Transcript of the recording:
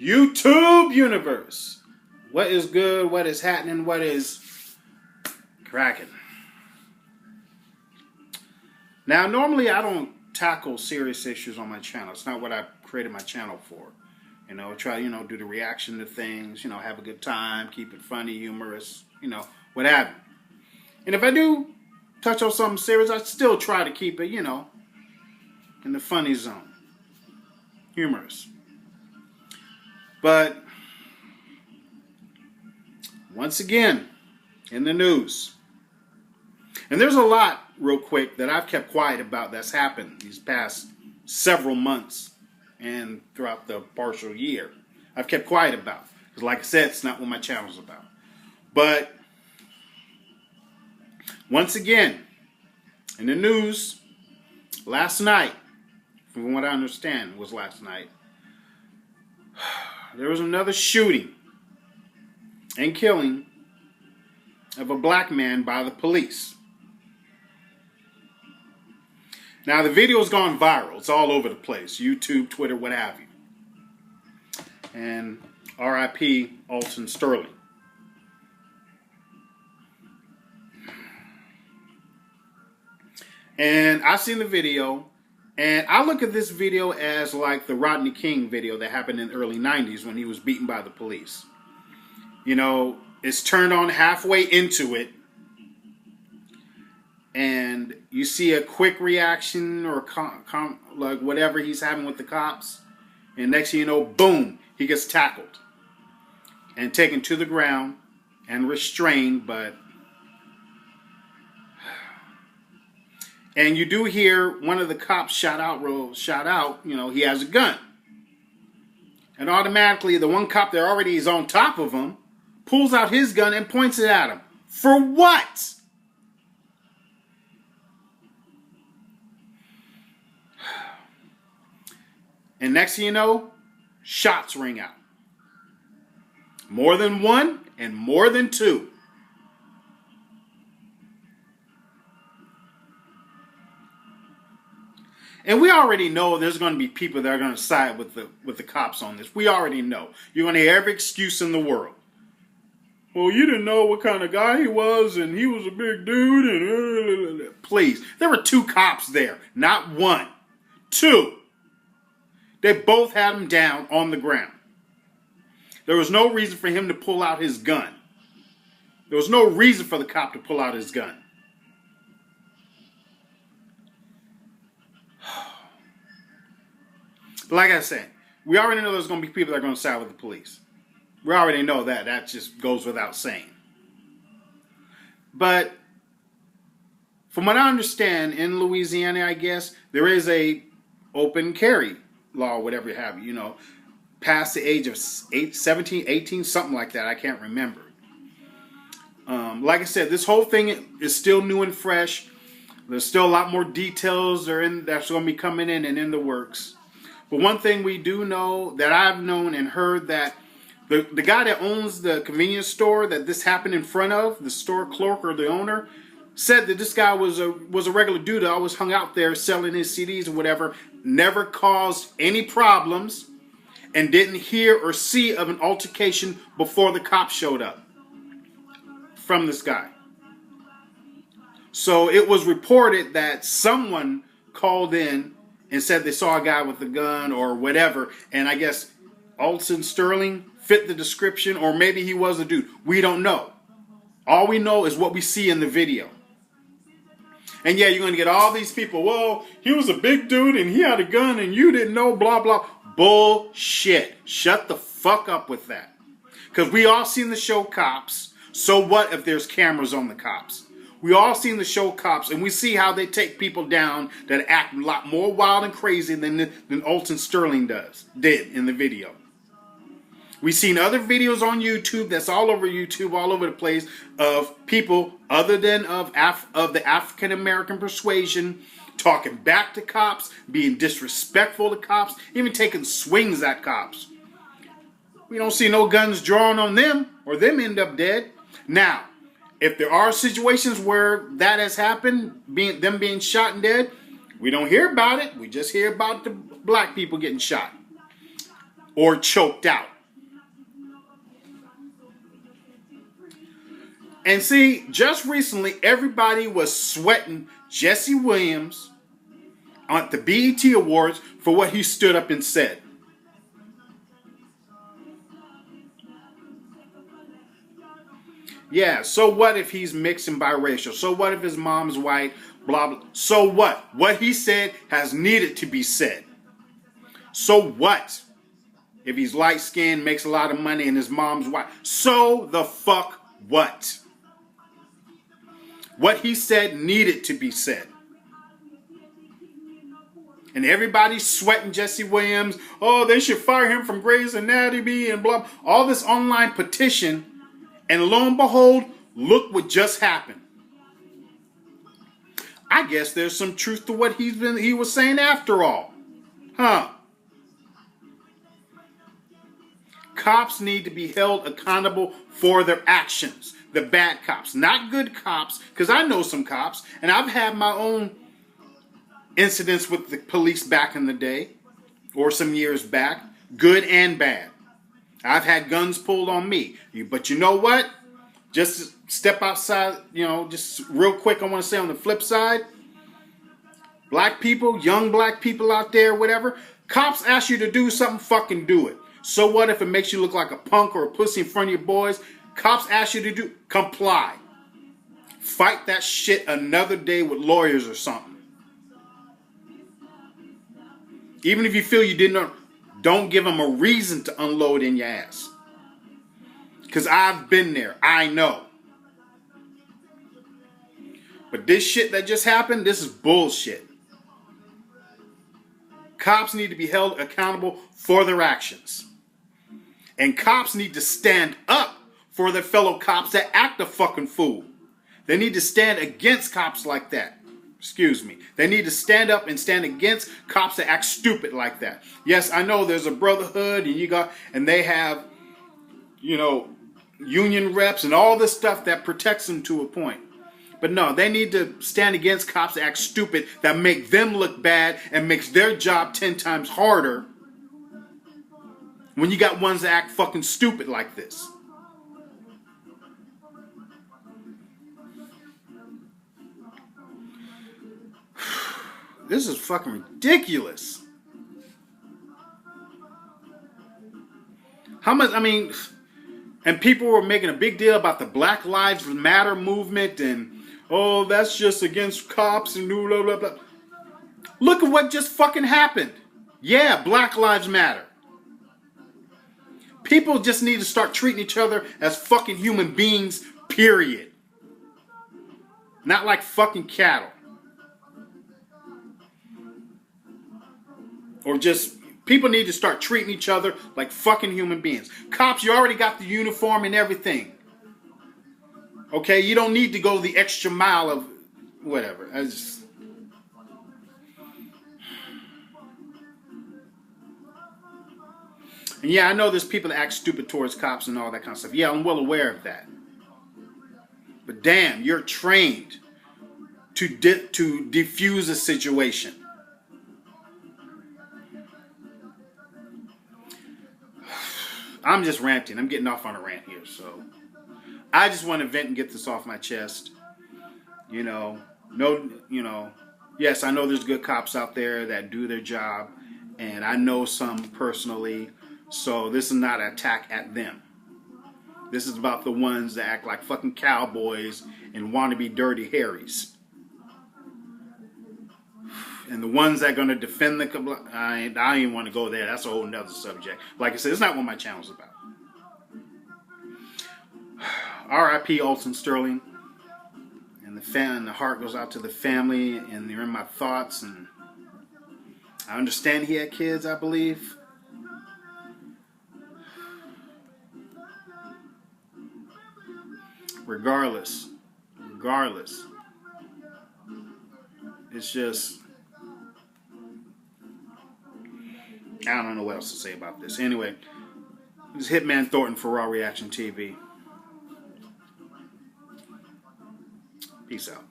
YouTube universe. What is good? What is happening? What is cracking? Now, normally I don't tackle serious issues on my channel. It's not what I created my channel for. Try, do the reaction to things, have a good time, keep it funny, humorous, what have you. And if I do touch on something serious, I still try to keep it, in the funny zone. Humorous. But once again, in the news, and there's a lot, real quick, that I've kept quiet about that's happened these past several months and throughout the partial year. I've kept quiet about. Because like I said, it's not what my channel's about. But once again, in the news, last night, from what I understand was last night, there was another shooting and killing of a black man by the police. Now, the video's gone viral. It's all over the place. YouTube, Twitter, what have you. And R.I.P. Alton Sterling. And I've seen the video. And I look at this video as like the Rodney King video that happened in the early 90s when he was beaten by the police. It's turned on halfway into it. And you see a quick reaction or like whatever he's having with the cops. And next thing you know, boom, he gets tackled. And taken to the ground and restrained, but... And you do hear one of the cops shout out, he has a gun. And automatically, the one cop that already is on top of him pulls out his gun and points it at him. For what? And next thing you know, shots ring out. More than one and more than two. And we already know there's going to be people that are going to side with the cops on this. We already know. You're going to hear every excuse in the world. Well, you didn't know what kind of guy he was, and he was a big dude. And please, there were two cops there, not one, two. They both had him down on the ground. There was no reason for him to pull out his gun. There was no reason for the cop to pull out his gun. Like I said, we already know there's going to be people that are going to side with the police. We already know that. That just goes without saying. But from what I understand, in Louisiana, I guess, there is a open carry law, whatever you have, past the age of 17, 18, something like that. I can't remember. Like I said, this whole thing is still new and fresh. There's still a lot more details that's going to be coming in and in the works. But one thing we do know that I've known and heard that the guy that owns the convenience store that this happened in front of, the store clerk or the owner, said that this guy was a regular dude that always hung out there selling his CDs or whatever, never caused any problems, and didn't hear or see of an altercation before the cops showed up from this guy. So it was reported that someone called in and said they saw a guy with a gun or whatever, and I guess Alton Sterling fit the description, or maybe he was a dude. We don't know. All we know is what we see in the video. And yeah, you're going to get all these people, well, he was a big dude and he had a gun and you didn't know, blah, blah. Bullshit. Shut the fuck up with that. Because we all seen the show Cops. So what if there's cameras on the cops? We all seen the show Cops, and we see how they take people down that act a lot more wild and crazy than Alton Sterling did in the video. We've seen other videos on YouTube that's all over YouTube, all over the place, of people other than of the African American persuasion talking back to cops, being disrespectful to cops, even taking swings at cops. We don't see no guns drawn on them, or them end up dead. Now, if there are situations where that has happened, them being shot and dead, we don't hear about it. We just hear about the black people getting shot. or choked out. And see, just recently, everybody was sweating Jesse Williams at the BET Awards for what he stood up and said. Yeah, so what if he's mixed and biracial? So what if his mom's white? Blah, blah. So what? What he said has needed to be said. So what if he's light-skinned, makes a lot of money, and his mom's white? So the fuck what? What he said needed to be said. And everybody's sweating Jesse Williams. Oh, they should fire him from Grey's Anatomy and blah. All this online petition. And lo and behold, look what just happened. I guess there's some truth to what he was saying after all. Huh. Cops need to be held accountable for their actions. The bad cops, not good cops, because I know some cops, and I've had my own incidents with the police back in the day, or some years back, good and bad. I've had guns pulled on me. But you know what? Just step outside, just real quick, I want to say on the flip side, black people, young black people out there, whatever, cops ask you to do something, fucking do it. So what if it makes you look like a punk or a pussy in front of your boys? Cops ask you to do, comply. Fight that shit another day with lawyers or something. Even if you feel you didn't, don't give them a reason to unload in your ass. Because I've been there. I know. But this shit that just happened, this is bullshit. Cops need to be held accountable for their actions. And cops need to stand up for their fellow cops that act a fucking fool. They need to stand against cops like that. Excuse me. They need to stand up and stand against cops that act stupid like that. Yes, I know there's a brotherhood and they have, union reps and all this stuff that protects them to a point. But no, they need to stand against cops that act stupid, that make them look bad and makes their job 10 times harder when you got ones that act fucking stupid like this. This is fucking ridiculous. How much, and people were making a big deal about the Black Lives Matter movement and, oh, that's just against cops and blah, blah, blah. Look at what just fucking happened. Yeah, Black Lives Matter. People just need to start treating each other as fucking human beings, period. Not like fucking cattle. Or just, people need to start treating each other like fucking human beings. Cops, you already got the uniform and everything. Okay, you don't need to go the extra mile of whatever. And yeah, I know there's people that act stupid towards cops and all that kind of stuff. Yeah, I'm well aware of that. But damn, you're trained to defuse a situation. I'm just ranting. I'm getting off on a rant here, so I just want to vent and get this off my chest. Yes, I know there's good cops out there that do their job, and I know some personally, so this is not an attack at them. This is about the ones that act like fucking cowboys and want to be dirty Harrys. And the ones that are going to defend the... I don't even want to go there. That's a whole nother subject. Like I said, it's not what my channel's about. R.I.P. Alton Sterling. And the heart goes out to the family. And they're in my thoughts. And I understand he had kids, I believe. Regardless. It's just... I don't know what else to say about this. Anyway, this is Hitman Thornton for Raw Reaction TV. Peace out.